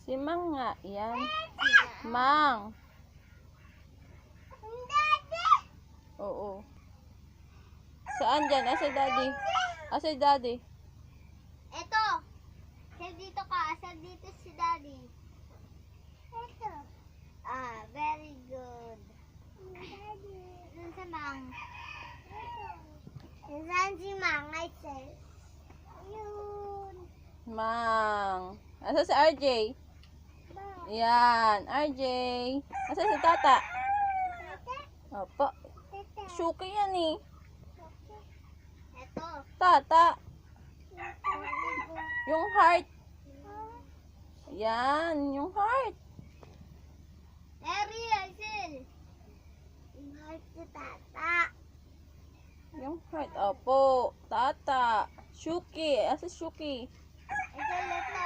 Si Mang nga. Yan. Mang. Oo. Saan dyan? Asa daddy? Asa daddy? Eto. Sir, dito ka. Sir, dito si daddy. Eto. Ah, very good. Daddy. Saan si Mang? Saan si Mang? I said. Ayun. Mang. Asa si RJ? Yan. RJ. Asa si Tata? Opo. Shuki yan eh. Eto. Tata. Yung heart. Yan. Yung heart. Eri, Aisel. Yung heart si Tata. Yung heart. Opo. Tata. Shuki. Asa Shuki? Aisel, ito.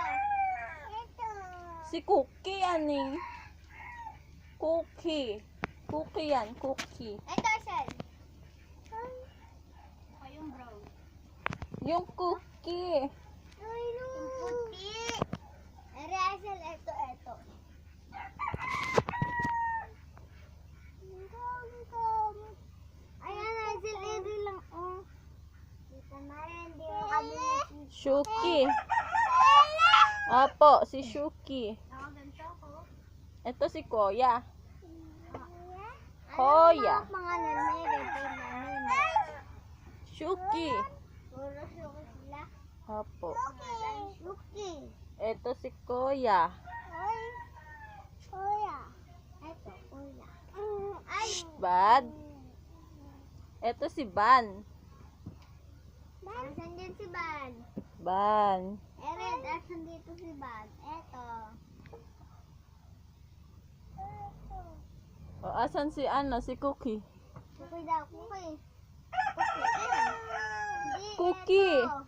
Ito. Si Cookie yan eh. Cookie. Cookie yan. Cookie. Ito, Aisel. O, yung brown. Yung cookie. Yung puti. Eri, Aisel, ito, ito. Ayan, Aisel, eri lang, oh. Dito na rin, di mo kami. Shuki. Opo, si Shuki. Ako, ganito ko. Ito si Koya. Ano Koya. mga pangalan na yun? Shuki. Puro suki sila. Opo. Suki. Ito si Koya. Kuya. Ito, kuya. Ay. Bad. Ito si Ban. Asan din si Ban? Ban. Ered, asan dito si Ban? Ito. O, asan si Si Cookie? Kuki daw, kuki. Kuki. Hindi, Cookie. ito.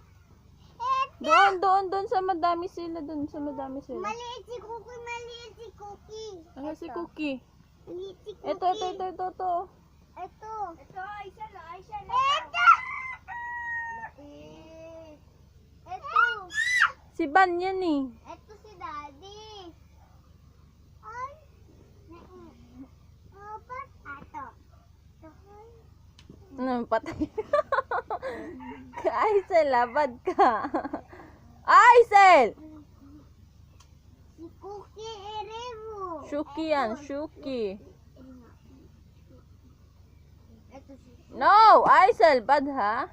Doon sa madami sila. Doon sa madami sila. Maliit si Kuki, maliit si Kuki. Ano si Cookie? Maliit si Kuki. Ito. Ito. Ito, Aisha. Ito. Lapit. Ito. Si Ban yan eh. Ito si Daddy. Ay. Opat. Ato. Ano, patay. Aisel, labad ka. Aisel! Si Cookie Erevo. Shuki yan, Shuki. Ito si No, Aisel, bad ha?